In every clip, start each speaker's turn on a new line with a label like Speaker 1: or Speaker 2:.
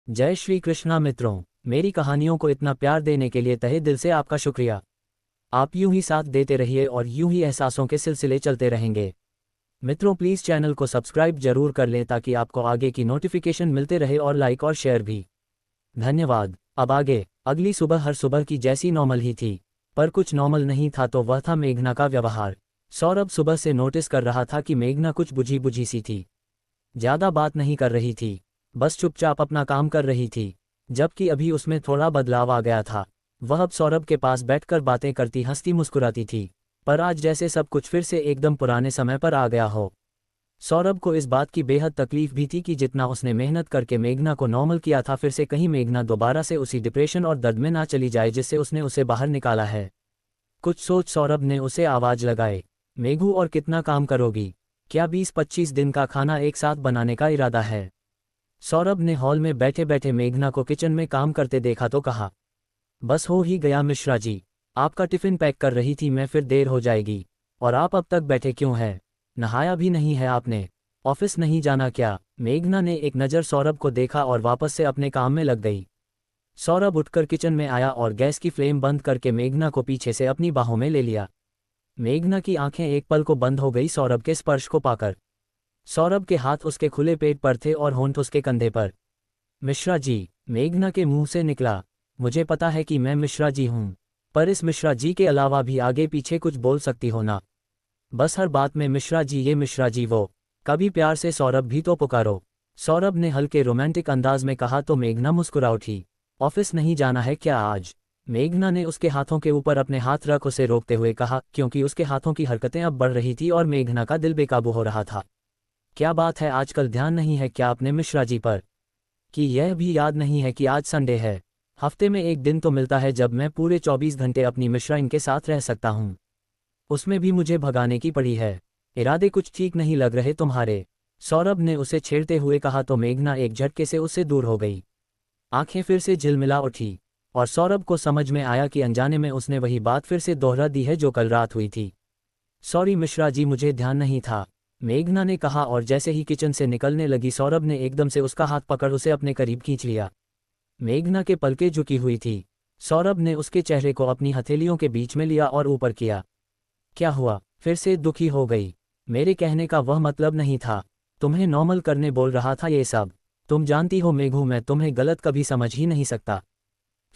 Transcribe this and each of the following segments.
Speaker 1: जय श्री कृष्णा मित्रों, मेरी कहानियों को इतना प्यार देने के लिए तहे दिल से आपका शुक्रिया। आप यूं ही साथ देते रहिए और यूं ही एहसासों के सिलसिले चलते रहेंगे। मित्रों, प्लीज़ चैनल को सब्सक्राइब जरूर कर लें ताकि आपको आगे की नोटिफिकेशन मिलते रहे और लाइक और शेयर भी। धन्यवाद। अब आगे। अगली सुबह हर सुबह की जैसी नॉर्मल ही थी, पर कुछ नॉर्मल नहीं था तो वह था मेघना का व्यवहार। सौरभ सुबह से नोटिस कर रहा था कि मेघना कुछ बुझी बुझी सी थी। ज़्यादा बात नहीं कर रही थी, बस चुपचाप अपना काम कर रही थी। जबकि अभी उसमें थोड़ा बदलाव आ गया था। वह अब सौरभ के पास बैठकर बातें करती हंसती मुस्कुराती थी, पर आज जैसे सब कुछ फिर से एकदम पुराने समय पर आ गया हो। सौरभ को इस बात की बेहद तकलीफ भी थी कि जितना उसने मेहनत करके मेघना को नॉर्मल किया था, फिर से कहीं मेघना दोबारा से उसी डिप्रेशन और दर्द में ना चली जाए जिससे उसने उसे बाहर निकाला है। कुछ सोच सौरभ ने उसे आवाज लगाए, मेघू और कितना काम करोगी? क्या 20-25 दिन का खाना एक साथ बनाने का इरादा है? सौरभ ने हॉल में बैठे बैठे मेघना को किचन में काम करते देखा तो कहा, बस हो ही गया मिश्रा जी, आपका टिफिन पैक कर रही थी मैं, फिर देर हो जाएगी। और आप अब तक बैठे क्यों हैं? नहाया भी नहीं है आपने? ऑफिस नहीं जाना क्या? मेघना ने एक नज़र सौरभ को देखा और वापस से अपने काम में लग गई। सौरभ उठकर किचन में आया और गैस की फ्लेम बंद करके मेघना को पीछे से अपनी बाहों में ले लिया। मेघना की आंखें एक पल को बंद हो गई सौरभ के स्पर्श को पाकर। सौरभ के हाथ उसके खुले पेट पर थे और होंठ उसके कंधे पर। मिश्रा जी, मेघना के मुंह से निकला। मुझे पता है कि मैं मिश्रा जी हूँ, पर इस मिश्रा जी के अलावा भी आगे पीछे कुछ बोल सकती हो ना? बस हर बात में मिश्रा जी ये मिश्रा जी वो, कभी प्यार से सौरभ भी तो पुकारो। सौरभ ने हल्के रोमांटिक अंदाज में कहा तो मेघना मुस्कुरा उठी। ऑफिस नहीं जाना है क्या आज? मेघना ने उसके हाथों के ऊपर अपने हाथ रख उसे रोकते हुए कहा, क्योंकि उसके हाथों की हरकतें अब बढ़ रही थी और मेघना का दिल बेकाबू हो रहा था। क्या बात है, आजकल ध्यान नहीं है क्या अपने मिश्रा जी पर? कि यह भी याद नहीं है कि आज संडे है? हफ्ते में एक दिन तो मिलता है जब मैं पूरे 24 घंटे अपनी मिश्रा इनके साथ रह सकता हूँ, उसमें भी मुझे भगाने की पड़ी है। इरादे कुछ ठीक नहीं लग रहे तुम्हारे। सौरभ ने उसे छेड़ते हुए कहा तो मेघना एक झटके से उससे दूर हो गई। आंखें फिर से झिलमिला उठी और सौरभ को समझ में आया कि अनजाने में उसने वही बात फिर से दोहरा दी है जो कल रात हुई थी। सॉरी मिश्रा जी, मुझे ध्यान नहीं था, मेघना ने कहा और जैसे ही किचन से निकलने लगी सौरभ ने एकदम से उसका हाथ पकड़ उसे अपने करीब खींच लिया। मेघना के पलकें झुकी हुई थी। सौरभ ने उसके चेहरे को अपनी हथेलियों के बीच में लिया और ऊपर किया। क्या हुआ? फिर से दुखी हो गई? मेरे कहने का वह मतलब नहीं था, तुम्हें नॉर्मल करने बोल रहा था ये सब। तुम जानती हो मेघू, मैं तुम्हें गलत कभी समझ ही नहीं सकता।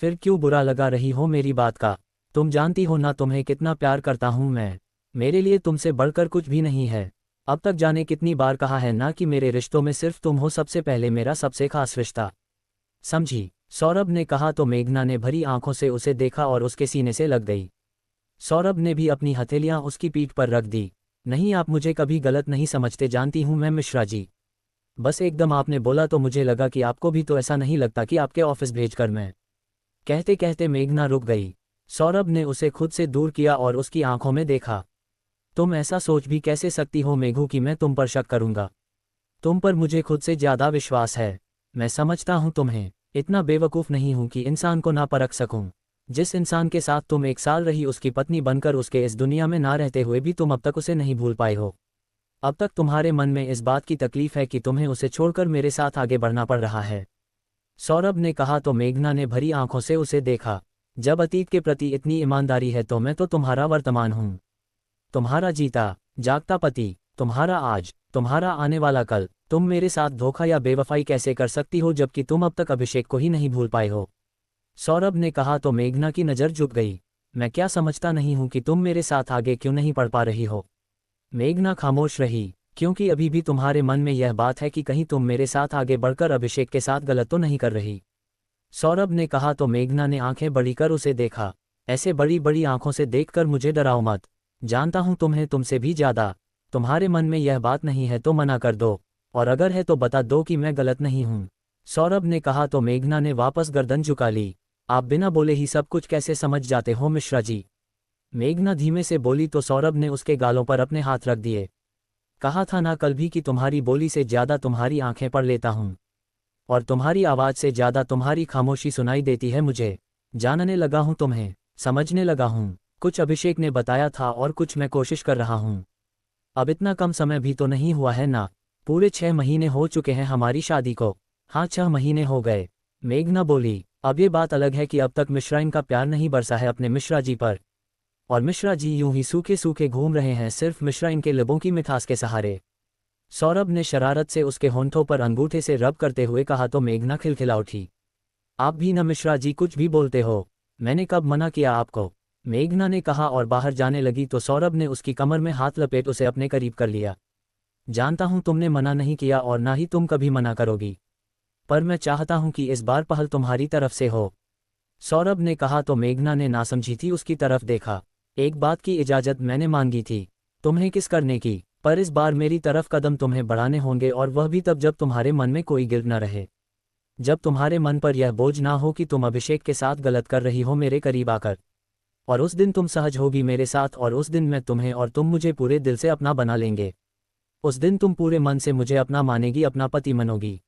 Speaker 1: फिर क्यों बुरा लगा रही हो मेरी बात का? तुम जानती हो ना तुम्हें कितना प्यार करता हूं मैं। मेरे लिए तुमसे बढ़कर कुछ भी नहीं है। अब तक जाने कितनी बार कहा है ना कि मेरे रिश्तों में सिर्फ तुम हो सबसे पहले मेरा सबसे खास रिश्ता, समझी? सौरभ ने कहा तो मेघना ने भरी आंखों से उसे देखा और उसके सीने से लग गई। सौरभ ने भी अपनी हथेलियां उसकी पीठ पर रख दी। नहीं, आप मुझे कभी गलत नहीं समझते, जानती हूं मैं मिश्रा जी। बस एकदम आपने बोला तो मुझे लगा कि आपको भी तो ऐसा नहीं लगता कि आपके ऑफिस भेजकर मैं। कहते कहते मेघना रुक गई। सौरभ ने उसे खुद से दूर किया और उसकी आंखों में देखा। तुम ऐसा सोच भी कैसे सकती हो मेघू कि मैं तुम पर शक करूंगा? तुम पर मुझे खुद से ज्यादा विश्वास है। मैं समझता हूं तुम्हें, इतना बेवकूफ़ नहीं हूं कि इंसान को ना परख सकूं। जिस इंसान के साथ तुम 1 साल रही उसकी पत्नी बनकर उसके इस दुनिया में ना रहते हुए भी तुम अब तक उसे नहीं भूल पाए हो। अब तक तुम्हारे मन में इस बात की तकलीफ है कि तुम्हें उसे छोड़कर मेरे साथ आगे बढ़ना पड़ रहा है। सौरभ ने कहा तो मेघना ने भरी आंखों से उसे देखा। जब अतीत के प्रति इतनी ईमानदारी है तो मैं तो तुम्हारा वर्तमान हूं, तुम्हारा जीता जागता पति, तुम्हारा आज, तुम्हारा आने वाला कल। तुम मेरे साथ धोखा या बेवफाई कैसे कर सकती हो जबकि तुम अब तक अभिषेक को ही नहीं भूल पाए हो? सौरभ ने कहा तो मेघना की नज़र झुक गई। मैं क्या समझता नहीं हूं कि तुम मेरे साथ आगे क्यों नहीं बढ़ पा रही हो? मेघना खामोश रही, क्योंकि अभी भी तुम्हारे मन में यह बात है कि कहीं तुम मेरे साथ आगे बढ़कर अभिषेक के साथ गलत तो नहीं कर रही। सौरभ ने कहा तो मेघना ने आंखें बड़ी कर उसे देखा। ऐसे बड़ी बड़ी आंखों से देखकर मुझे डराओ मत। जानता हूं तुम्हें तुमसे भी ज्यादा। तुम्हारे मन में यह बात नहीं है तो मना कर दो, और अगर है तो बता दो कि मैं गलत नहीं हूं। सौरभ ने कहा तो मेघना ने वापस गर्दन झुका ली। आप बिना बोले ही सब कुछ कैसे समझ जाते हो मिश्रा जी? मेघना धीमे से बोली तो सौरभ ने उसके गालों पर अपने हाथ रख दिए। कहा था ना कल भी कि तुम्हारी बोली से ज्यादा तुम्हारी आंखें पढ़ लेता हूं, और तुम्हारी आवाज से ज्यादा तुम्हारी खामोशी सुनाई देती है मुझे। जानने लगा हूं तुम्हें, समझने लगा हूं। कुछ अभिषेक ने बताया था और कुछ मैं कोशिश कर रहा हूं। अब इतना कम समय भी तो नहीं हुआ है ना? पूरे 6 महीने हो चुके हैं हमारी शादी को। हाँ, 6 महीने हो गए। मेघना बोली, अब ये बात अलग है कि अब तक मिश्रा इनका प्यार नहीं बरसा है अपने मिश्रा जी पर, और मिश्रा जी यूं ही सूखे सूखे घूम रहे हैं सिर्फ मिश्रा इनके लबों की मिठास के सहारे। सौरभ ने शरारत से उसके होंठों पर अंगूठे से रब करते हुए कहा तो मेघना खिलखिला उठी। आप भी न मिश्रा जी कुछ भी बोलते हो, मैंने कब मना किया आपको, मेघना ने कहा और बाहर जाने लगी तो सौरभ ने उसकी कमर में हाथ लपेट उसे अपने करीब कर लिया। जानता हूं तुमने मना नहीं किया और ना ही तुम कभी मना करोगी, पर मैं चाहता हूं कि इस बार पहल तुम्हारी तरफ से हो, सौरभ ने कहा तो मेघना ने नासमझी थी उसकी तरफ देखा। एक बात की इजाजत मैंने मांगी थी, तुम्हें किस करने की, पर इस बार मेरी तरफ कदम तुम्हें बढ़ाने होंगे और वह भी तब जब तुम्हारे मन में कोई गिल्ट न रहे, जब तुम्हारे मन पर यह बोझ ना हो कि तुम अभिषेक के साथ गलत कर रही हो मेरे करीब आकर, और उस दिन तुम सहज होगी मेरे साथ और उस दिन मैं तुम्हें और तुम मुझे पूरे दिल से अपना बना लेंगे। उस दिन तुम पूरे मन से मुझे अपना मानेगी, अपना पति मनोगी,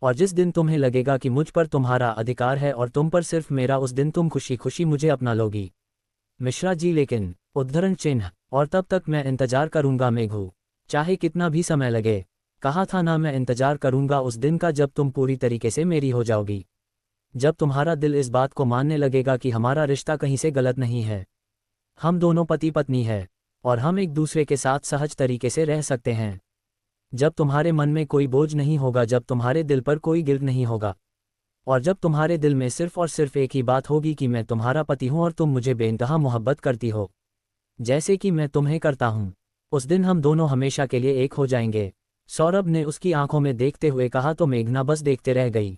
Speaker 1: और जिस दिन तुम्हें लगेगा कि मुझ पर तुम्हारा अधिकार है और तुम पर सिर्फ मेरा, उस दिन तुम खुशी खुशी मुझे अपना लोगी। मिश्रा जी लेकिन, उद्धरण चिन्ह, और तब तक मैं इंतजार करूंगा मेघू, चाहे कितना भी समय लगे, कहा था ना मैं इंतजार करूंगा उस दिन का जब तुम पूरी तरीके से मेरी हो जाओगी, जब तुम्हारा दिल इस बात को मानने लगेगा कि हमारा रिश्ता कहीं से गलत नहीं है, हम दोनों पति पत्नी हैं और हम एक दूसरे के साथ सहज तरीके से रह सकते हैं, जब तुम्हारे मन में कोई बोझ नहीं होगा, जब तुम्हारे दिल पर कोई गिल्ट नहीं होगा, और जब तुम्हारे दिल में सिर्फ और सिर्फ एक ही बात होगी कि मैं तुम्हारा पति हूं और तुम मुझे बेइंतहा मोहब्बत करती हो जैसे कि मैं तुम्हें करता हूं, उस दिन हम दोनों हमेशा के लिए एक हो जाएंगे, सौरभ ने उसकी आंखों में देखते हुए कहा तो मेघना बस देखते रह गई।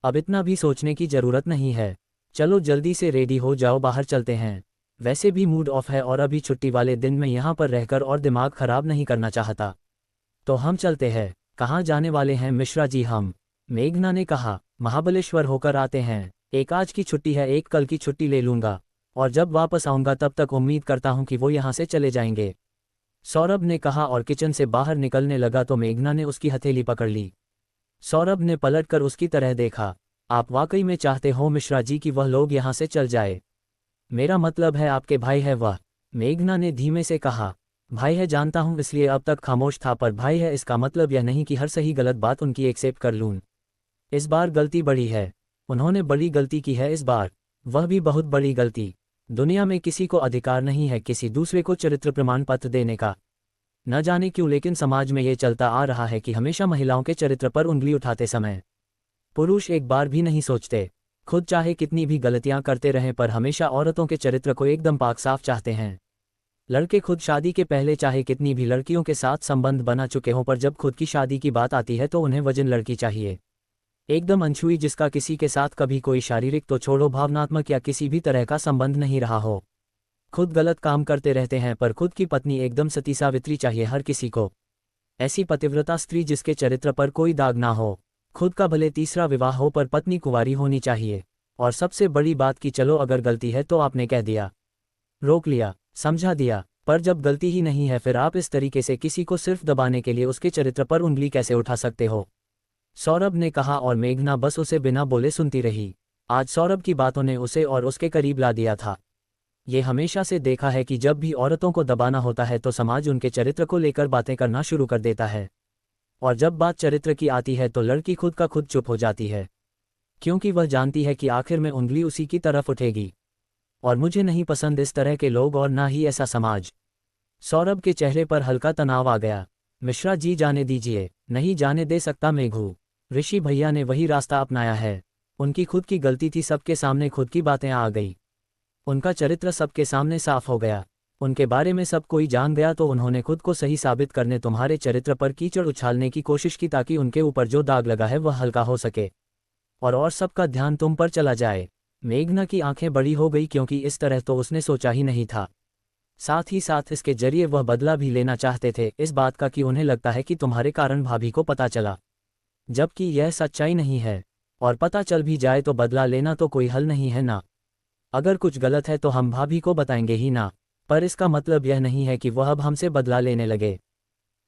Speaker 1: अब इतना भी सोचने की जरूरत नहीं है, चलो जल्दी से रेडी हो जाओ, बाहर चलते हैं, वैसे भी मूड ऑफ है और अभी छुट्टी वाले दिन मैं यहाँ पर रहकर और दिमाग खराब नहीं करना चाहता, तो हम चलते हैं। कहाँ जाने वाले हैं मिश्रा जी हम, मेघना ने कहा, महाबलेश्वर होकर आते हैं, एक आज की छुट्टी है, एक कल की छुट्टी ले लूंगा, और जब वापस आऊंगा तब तक उम्मीद करता हूं कि वो यहाँ से चले जाएंगे, सौरभ ने कहा और किचन से बाहर निकलने लगा तो मेघना ने उसकी हथेली पकड़ ली। सौरभ ने पलटकर उसकी तरह देखा, आप वाकई में चाहते हो मिश्रा जी कि वह लोग यहाँ से चल जाए? मेरा मतलब है आपके भाई है वह, मेघना ने धीमे से कहा। भाई है जानता हूँ, इसलिए अब तक खामोश था, पर भाई है इसका मतलब यह नहीं कि हर सही गलत बात उनकी एक्सेप्ट कर लूँ। इस बार गलती बड़ी है, उन्होंने बड़ी गलती की है इस बार, वह भी बहुत बड़ी गलती। दुनिया में किसी को अधिकार नहीं है किसी दूसरे को चरित्र प्रमाण पत्र देने का, न जाने क्यों लेकिन समाज में ये चलता आ रहा है कि हमेशा महिलाओं के चरित्र पर उंगली उठाते समय पुरुष एक बार भी नहीं सोचते, खुद चाहे कितनी भी गलतियां करते रहें पर हमेशा औरतों के चरित्र को एकदम पाक साफ चाहते हैं। लड़के खुद शादी के पहले चाहे कितनी भी लड़कियों के साथ संबंध बना चुके हों, पर जब खुद की शादी की बात आती है तो उन्हें वजन लड़की चाहिए, एकदम अनछुई, जिसका किसी के साथ कभी कोई शारीरिक तो छोड़ो भावनात्मक या किसी भी तरह का संबंध नहीं रहा हो। खुद गलत काम करते रहते हैं पर खुद की पत्नी एकदम सती सावित्री चाहिए हर किसी को, ऐसी पतिव्रता स्त्री जिसके चरित्र पर कोई दाग ना हो, खुद का भले तीसरा विवाह हो पर पत्नी कुंवारी होनी चाहिए। और सबसे बड़ी बात कि चलो अगर गलती है तो आपने कह दिया, रोक लिया, समझा दिया, पर जब गलती ही नहीं है फिर आप इस तरीके से किसी को सिर्फ दबाने के लिए उसके चरित्र पर उंगली कैसे उठा सकते हो? सौरभ ने कहा और मेघना बस उसे बिना बोले सुनती रही। आज सौरभ की बातों ने उसे और उसके करीब ला दिया था। ये हमेशा से देखा है कि जब भी औरतों को दबाना होता है तो समाज उनके चरित्र को लेकर बातें करना शुरू कर देता है, और जब बात चरित्र की आती है तो लड़की खुद का खुद चुप हो जाती है, क्योंकि वह जानती है कि आखिर में उंगली उसी की तरफ उठेगी। और मुझे नहीं पसंद इस तरह के लोग और ना ही ऐसा समाज। सौरभ के चेहरे पर हल्का तनाव आ गया। मिश्रा जी जाने दीजिए। नहीं जाने दे सकता मेघू, ऋषि भैया ने वही रास्ता अपनाया है, उनकी खुद की गलती थी, सबके सामने खुद की बातें आ गई, उनका चरित्र सबके सामने साफ हो गया, उनके बारे में सब कोई जान गया, तो उन्होंने खुद को सही साबित करने तुम्हारे चरित्र पर कीचड़ उछालने की कोशिश की ताकि उनके ऊपर जो दाग लगा है वह हल्का हो सके और सबका ध्यान तुम पर चला जाए। मेघना की आंखें बड़ी हो गई क्योंकि इस तरह तो उसने सोचा ही नहीं था। साथ ही साथ इसके जरिए वह बदला भी लेना चाहते थे इस बात का कि उन्हें लगता है कि तुम्हारे कारण भाभी को पता चला, जबकि यह सच्चाई नहीं है, और पता चल भी जाए तो बदला लेना तो कोई हल नहीं है ना। अगर कुछ गलत है तो हम भाभी को बताएंगे ही ना, पर इसका मतलब यह नहीं है कि वह अब हमसे बदला लेने लगे।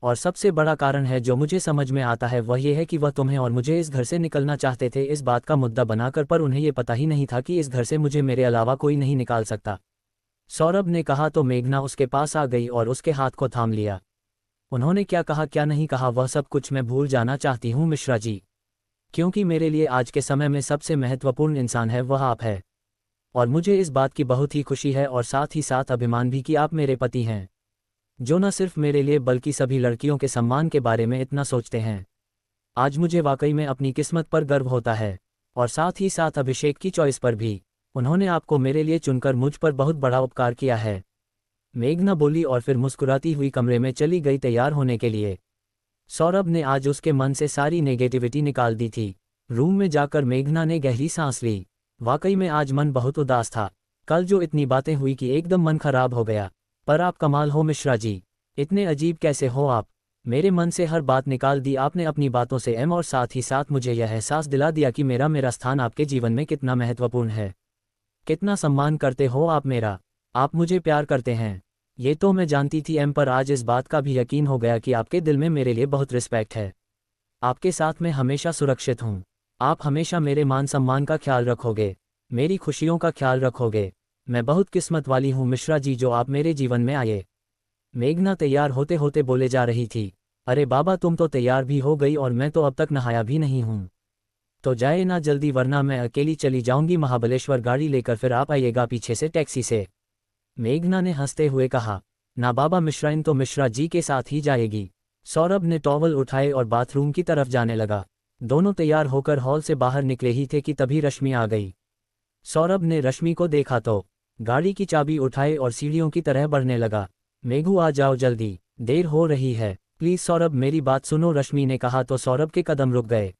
Speaker 1: और सबसे बड़ा कारण है जो मुझे समझ में आता है वह यह है कि वह तुम्हें और मुझे इस घर से निकलना चाहते थे इस बात का मुद्दा बनाकर, पर उन्हें यह पता ही नहीं था कि इस घर से मुझे मेरे अलावा कोई नहीं निकाल सकता। सौरभ ने कहा तो मेघना उसके पास आ गई और उसके हाथ को थाम लिया। उन्होंने क्या कहा क्या नहीं कहा वह सब कुछ मैं भूल जाना चाहती हूँ मिश्रा जी। क्योंकि मेरे लिए आज के समय में सबसे महत्वपूर्ण इंसान है वह आप है। और मुझे इस बात की बहुत ही खुशी है और साथ ही साथ अभिमान भी कि आप मेरे पति हैं, जो न सिर्फ मेरे लिए बल्कि सभी लड़कियों के सम्मान के बारे में इतना सोचते हैं। आज मुझे वाकई में अपनी किस्मत पर गर्व होता है, और साथ ही साथ अभिषेक की चॉइस पर भी। उन्होंने आपको मेरे लिए चुनकर मुझ पर बहुत बड़ा उपकार किया है, मेघना बोली और फिर मुस्कुराती हुई कमरे में चली गई तैयार होने के लिए। सौरभ ने आज उसके मन से सारी नेगेटिविटी निकाल दी थी। रूम में जाकर मेघना ने गहरी सांस ली। वाकई में आज मन बहुत उदास था। कल जो इतनी बातें हुई कि एकदम मन खराब हो गया। पर आप कमाल हो मिश्रा जी, इतने अजीब कैसे हो आप। मेरे मन से हर बात निकाल दी आपने अपनी बातों से और साथ ही साथ मुझे यह एहसास दिला दिया कि मेरा स्थान आपके जीवन में कितना महत्वपूर्ण है, कितना सम्मान करते हो आप मेरा, आप मुझे प्यार करते हैं। ये तो मैं जानती थी पर आज इस बात का भी यकीन हो गया कि आपके दिल में मेरे लिए बहुत रिस्पेक्ट है। आपके साथ मैं हमेशा सुरक्षित हूँ। आप हमेशा मेरे मान सम्मान का ख्याल रखोगे, मेरी खुशियों का ख्याल रखोगे। मैं बहुत किस्मत वाली हूँ मिश्रा जी जो आप मेरे जीवन में आए। मेघना तैयार होते होते बोले जा रही थी। अरे बाबा तुम तो तैयार भी हो गई और मैं तो अब तक नहाया भी नहीं हूँ। तो जाए ना जल्दी वरना मैं अकेली चली जाऊंगी महाबलेश्वर, गाड़ी लेकर फिर आप आइएगा पीछे से टैक्सी से। मेघना ने हंसते हुए कहा। ना बाबा मिश्राइन तो मिश्रा जी के साथ ही जाएगी। सौरभ ने टॉवल उठाए और बाथरूम की तरफ जाने लगा। दोनों तैयार होकर हॉल से बाहर निकले ही थे कि तभी रश्मि आ गई। सौरभ ने रश्मि को देखा तो गाड़ी की चाबी उठाए और सीढ़ियों की तरह बढ़ने लगा। मेघू आ जाओ जल्दी, देर हो रही है। प्लीज सौरभ मेरी बात सुनो, रश्मि ने कहा तो सौरभ के कदम रुक गए।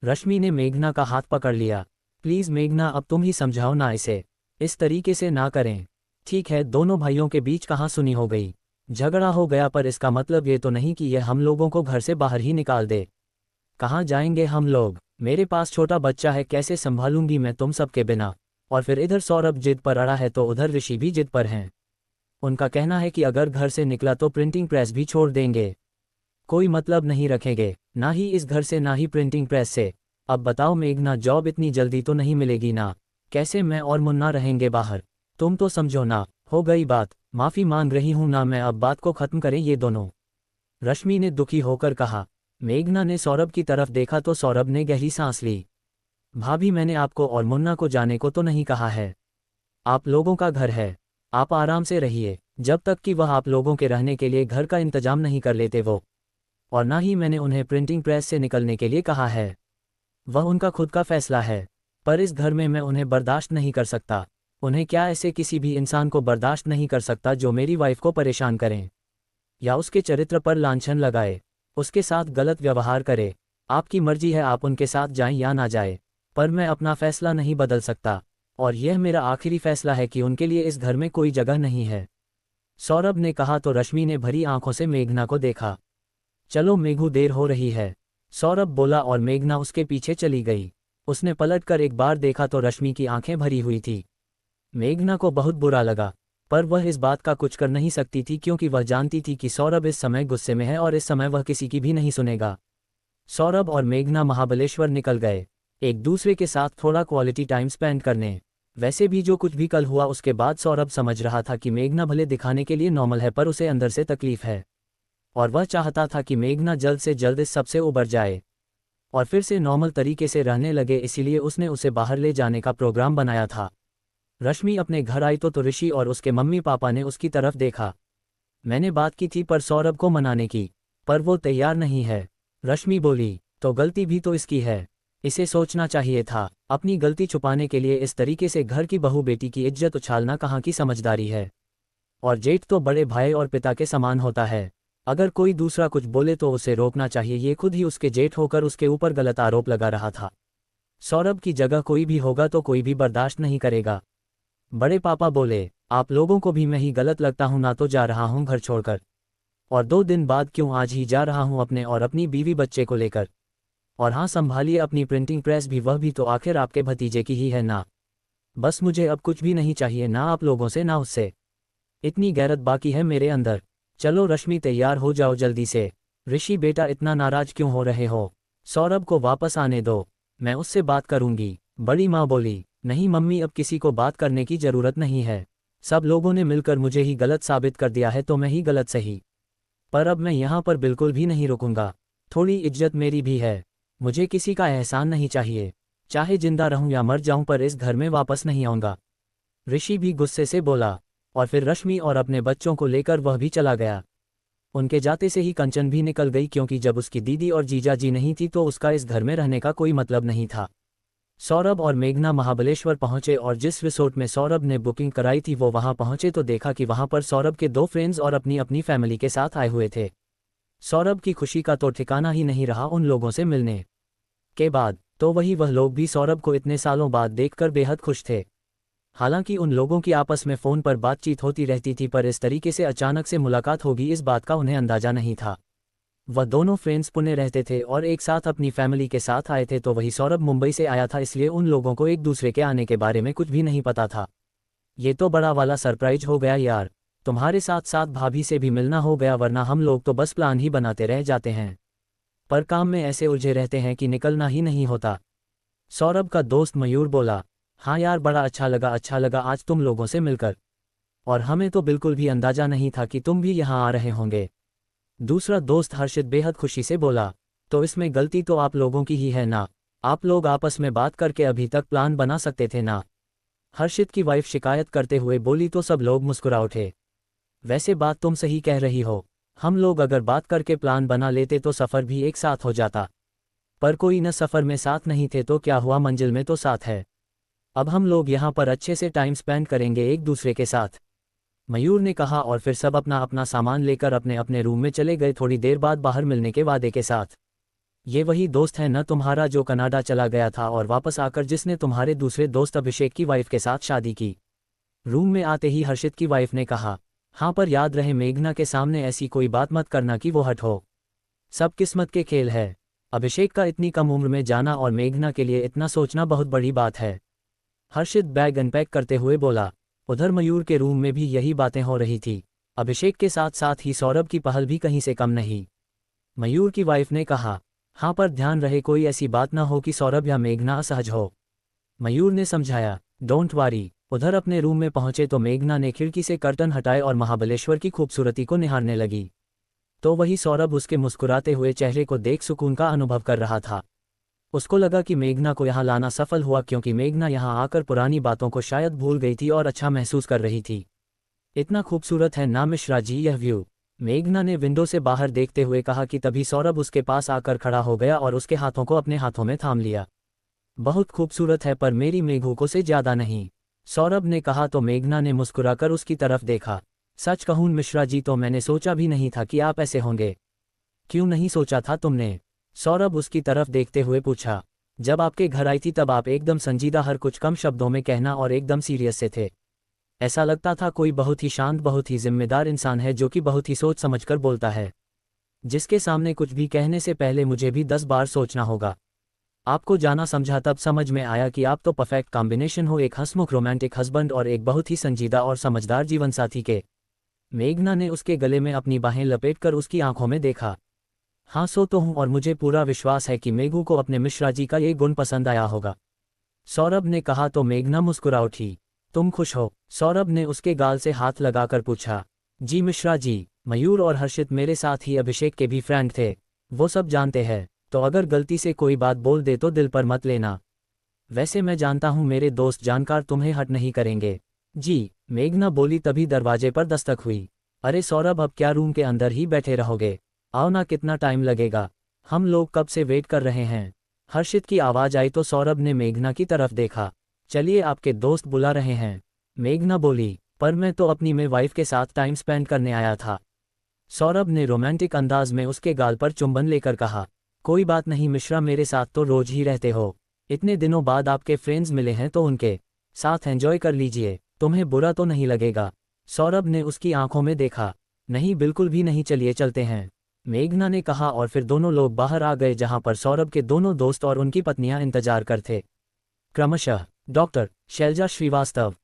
Speaker 1: रश्मि ने मेघना का हाथ पकड़ लिया। प्लीज मेघना अब तुम ही समझाओ ना, इसे इस तरीके से ना करें। ठीक है, दोनों भाइयों के बीच कहाँ सुनी हो गई, झगड़ा हो गया, पर इसका मतलब ये तो नहीं कि यह हम लोगों को घर से बाहर ही निकाल दे। कहाँ जाएंगे हम लोग, मेरे पास छोटा बच्चा है, कैसे संभालूंगी मैं तुम सबके बिना। और फिर इधर सौरभ जिद पर अड़ा है तो उधर ऋषि भी जिद पर हैं। उनका कहना है कि अगर घर से निकला तो प्रिंटिंग प्रेस भी छोड़ देंगे, कोई मतलब नहीं रखेंगे, ना ही इस घर से ना ही प्रिंटिंग प्रेस से। अब बताओ मेघना, जॉब इतनी जल्दी तो नहीं मिलेगी ना, कैसे मैं और मुन्ना रहेंगे बाहर, तुम तो समझो ना। हो गई बात, माफ़ी मांग रही हूं ना मैं, अब बात को ख़त्म करें ये दोनों, रश्मि ने दुखी होकर कहा। मेघना ने सौरभ की तरफ देखा तो सौरभ ने गहरी सांस ली। भाभी मैंने आपको और मुन्ना को जाने को तो नहीं कहा है, आप लोगों का घर है, आप आराम से रहिए जब तक कि वह आप लोगों के रहने के लिए घर का इंतजाम नहीं कर लेते वो। और ना ही मैंने उन्हें प्रिंटिंग प्रेस से निकलने के लिए कहा है, वह उनका खुद का फैसला है। पर इस घर में मैं उन्हें बर्दाश्त नहीं कर सकता। उन्हें क्या, ऐसे किसी भी इंसान को बर्दाश्त नहीं कर सकता जो मेरी वाइफ को परेशान करें या उसके चरित्र पर लांछन लगाए, उसके साथ गलत व्यवहार करे। आपकी मर्जी है, आप उनके साथ जाएं या ना जाए, पर मैं अपना फैसला नहीं बदल सकता। और यह मेरा आखिरी फैसला है कि उनके लिए इस घर में कोई जगह नहीं है। सौरभ ने कहा तो रश्मि ने भरी आंखों से मेघना को देखा। चलो मेघू, देर हो रही है, सौरभ बोला और मेघना उसके पीछे चली गई। उसने पलटकर एक बार देखा तो रश्मि की आंखें भरी हुई थी। मेघना को बहुत बुरा लगा, पर वह इस बात का कुछ कर नहीं सकती थी क्योंकि वह जानती थी कि सौरभ इस समय गुस्से में है और इस समय वह किसी की भी नहीं सुनेगा। सौरभ और मेघना महाबलेश्वर निकल गए, एक दूसरे के साथ थोड़ा क्वालिटी टाइम स्पेंड करने। वैसे भी जो कुछ भी कल हुआ उसके बाद सौरभ समझ रहा था कि मेघना भले दिखाने के लिए नॉर्मल है पर उसे अंदर से तकलीफ है, और वह चाहता था कि मेघना जल्द से जल्द इस सबसे उबर जाए और फिर से नॉर्मल तरीके से रहने लगे। इसीलिए उसने उसे बाहर ले जाने का प्रोग्राम बनाया था। रश्मि अपने घर आई तो ऋषि और उसके मम्मी पापा ने उसकी तरफ देखा। मैंने बात की थी पर सौरभ को मनाने की, पर वो तैयार नहीं है। रश्मि बोली, तो गलती भी तो इसकी है, इसे सोचना चाहिए था। अपनी गलती छुपाने के लिए इस तरीके से घर की बहू बेटी की इज्जत उछालना कहाँ की समझदारी है। और जेठ तो बड़े भाई और पिता के समान होता है, अगर कोई दूसरा कुछ बोले तो उसे रोकना चाहिए। ये खुद ही उसके जेठ होकर उसके ऊपर गलत आरोप लगा रहा था। सौरभ की जगह कोई भी होगा तो कोई भी बर्दाश्त नहीं करेगा। बड़े पापा बोले, आप लोगों को भी मैं ही गलत लगता हूं ना, तो जा रहा हूं घर छोड़कर। और 2 दिन बाद क्यों, आज ही जा रहा हूं अपने और अपनी बीवी बच्चे को लेकर। और हाँ, संभालिए अपनी प्रिंटिंग प्रेस भी, वह भी तो आखिर आपके भतीजे की ही है ना। बस मुझे अब कुछ भी नहीं चाहिए, ना आप लोगों से ना उससे। इतनी गैरत बाकी है मेरे अंदर। चलो रश्मि, तैयार हो जाओ जल्दी से। ऋषि बेटा, इतना नाराज क्यों हो रहे हो, सौरभ को वापस आने दो, मैं उससे बात करूंगी। बड़ी माँ बोली, नहीं मम्मी, अब किसी को बात करने की जरूरत नहीं है। सब लोगों ने मिलकर मुझे ही गलत साबित कर दिया है तो मैं ही गलत सही। पर अब मैं यहाँ पर बिल्कुल भी नहीं रुकूंगा, थोड़ी इज्जत मेरी भी है। मुझे किसी का एहसान नहीं चाहिए, चाहे जिंदा रहूं या मर जाऊं, पर इस घर में वापस नहीं आऊंगा। ऋषि भी गुस्से से बोला, और फिर रश्मि और अपने बच्चों को लेकर वह भी चला गया। उनके जाते से ही कंचन भी निकल गई, क्योंकि जब उसकी दीदी और जीजा जी नहीं थी तो उसका इस घर में रहने का कोई मतलब नहीं था। सौरभ और मेघना महाबलेश्वर पहुंचे और जिस रिसोर्ट में सौरभ ने बुकिंग कराई थी वो वहां पहुंचे तो देखा कि वहां पर सौरभ के 2 फ्रेंड्स और अपनी अपनी फैमिली के साथ आए हुए थे। सौरभ की खुशी का तो ठिकाना ही नहीं रहा उन लोगों से मिलने के बाद, तो वह लोग भी सौरभ को इतने सालों बाद देखकर बेहद खुश थे। हालांकि उन लोगों की आपस में फ़ोन पर बातचीत होती रहती थी, पर इस तरीके से अचानक से मुलाकात होगी इस बात का उन्हें अंदाजा नहीं था। वह दोनों फ्रेंड्स पुणे रहते थे और एक साथ अपनी फैमिली के साथ आए थे, तो वही सौरभ मुंबई से आया था, इसलिए उन लोगों को एक दूसरे के आने के बारे में कुछ भी नहीं पता था। ये तो बड़ा वाला सरप्राइज हो गया यार, तुम्हारे साथ साथ भाभी से भी मिलना हो गया, वरना हम लोग तो बस प्लान ही बनाते रह जाते हैं, पर काम में ऐसे उलझे रहते हैं कि निकलना ही नहीं होता। सौरभ का दोस्त मयूर बोला, हाँ यार, बड़ा अच्छा लगा आज तुम लोगों से मिलकर, और हमें तो बिल्कुल भी अंदाजा नहीं था कि तुम भी यहाँ आ रहे होंगे। दूसरा दोस्त हर्षित बेहद खुशी से बोला, तो इसमें गलती तो आप लोगों की ही है ना, आप लोग आपस में बात करके अभी तक प्लान बना सकते थे ना। हर्षित की वाइफ शिकायत करते हुए बोली तो सब लोग मुस्कुरा उठे। वैसे बात तुम सही कह रही हो, हम लोग अगर बात करके प्लान बना लेते तो सफ़र भी एक साथ हो जाता, पर कोई न सफ़र में साथ नहीं थे तो क्या हुआ, मंजिल में तो साथ है। अब हम लोग यहाँ पर अच्छे से टाइम स्पेंड करेंगे एक दूसरे के साथ, मयूर ने कहा, और फिर सब अपना अपना सामान लेकर अपने अपने रूम में चले गए, थोड़ी देर बाद बाहर मिलने के वादे के साथ। ये वही दोस्त है न तुम्हारा जो कनाडा चला गया था और वापस आकर जिसने तुम्हारे दूसरे दोस्त अभिषेक की वाइफ के साथ शादी की। रूम में आते ही हर्षित की वाइफ ने कहा, हाँ, पर याद रहे मेघना के सामने ऐसी कोई बात मत करना कि वो हट हो, सब किस्मत के खेल है। अभिषेक का इतनी कम उम्र में जाना और मेघना के लिए इतना सोचना बहुत बड़ी बात है। हर्षित बैग अनपैक करते हुए बोला। उधर मयूर के रूम में भी यही बातें हो रही थी, अभिषेक के साथ साथ ही सौरभ की पहल भी कहीं से कम नहीं। मयूर की वाइफ ने कहा, हाँ, पर ध्यान रहे कोई ऐसी बात ना हो कि सौरभ या मेघना असहज हो। मयूर ने समझाया, डोंट वरी। उधर अपने रूम में पहुंचे तो मेघना ने खिड़की से कर्टन हटाए और महाबलेश्वर की खूबसूरती को निहारने लगी, तो वही सौरभ उसके मुस्कुराते हुए चेहरे को देख सुकून का अनुभव कर रहा था। उसको लगा कि मेघना को यहाँ लाना सफल हुआ, क्योंकि मेघना यहाँ आकर पुरानी बातों को शायद भूल गई थी और अच्छा महसूस कर रही थी। इतना खूबसूरत है ना मिश्रा जी यह व्यू, मेघना ने विंडो से बाहर देखते हुए कहा कि तभी सौरभ उसके पास आकर खड़ा हो गया और उसके हाथों को अपने हाथों में थाम लिया। बहुत खूबसूरत है, पर मेरी मेघू को से ज्यादा नहीं, सौरभ ने कहा तो मेघना ने मुस्कुराकर उसकी तरफ देखा। सच कहूं मिश्रा जी, तो मैंने सोचा भी नहीं था कि आप ऐसे होंगे। क्यों नहीं सोचा था तुमने? सौरभ उसकी तरफ देखते हुए पूछा। जब आपके घर आई थी तब आप एकदम संजीदा, हर कुछ कम शब्दों में कहना और एकदम सीरियस से थे। ऐसा लगता था कोई बहुत ही शांत, बहुत ही जिम्मेदार इंसान है जो कि बहुत ही सोच समझकर बोलता है, जिसके सामने कुछ भी कहने से पहले मुझे भी 10 बार सोचना होगा। आपको जाना समझा तब समझ में आया कि आप तो परफेक्ट कॉम्बिनेशन हो, एक हंसमुख रोमांटिक हस्बैंड और एक बहुत ही संजीदा और समझदार जीवनसाथी के। मेघना ने उसके गले में अपनी बाहें लपेटकर उसकी आंखों में देखा। हाँ, सो तो हूँ और मुझे पूरा विश्वास है कि मेघू को अपने मिश्रा जी का ये गुण पसंद आया होगा, सौरभ ने कहा तो मेघना मुस्कुरा उठी। तुम खुश हो? सौरभ ने उसके गाल से हाथ लगाकर पूछा। जी मिश्रा जी, मयूर और हर्षित मेरे साथ ही अभिषेक के भी फ्रेंड थे, वो सब जानते हैं, तो अगर गलती से कोई बात बोल दे तो दिल पर मत लेना। वैसे मैं जानता हूँ मेरे दोस्त जानकार तुम्हें हर्ट नहीं करेंगे। जी, मेघना बोली तभी दरवाजे पर दस्तक हुई। अरे सौरभ, अब क्या रूम के अंदर ही बैठे रहोगे? आओ ना, कितना टाइम लगेगा, हम लोग कब से वेट कर रहे हैं। हर्षित की आवाज़ आई तो सौरभ ने मेघना की तरफ देखा। चलिए, आपके दोस्त बुला रहे हैं, मेघना बोली। पर मैं तो अपनी में वाइफ के साथ टाइम स्पेंड करने आया था, सौरभ ने रोमांटिक अंदाज में उसके गाल पर चुंबन लेकर कहा। कोई बात नहीं मिश्रा, मेरे साथ तो रोज ही रहते हो, इतने दिनों बाद आपके फ्रेंड्स मिले हैं तो उनके साथ एंजॉय कर लीजिए, तुम्हें बुरा तो नहीं लगेगा? सौरभ ने उसकी आंखों में देखा। नहीं, बिल्कुल भी नहीं, चलिए चलते हैं, मेघना ने कहा, और फिर दोनों लोग बाहर आ गए जहां पर सौरभ के दोनों दोस्त और उनकी पत्नियां इंतजार कर थे। क्रमशः डॉक्टर शैलजा श्रीवास्तव,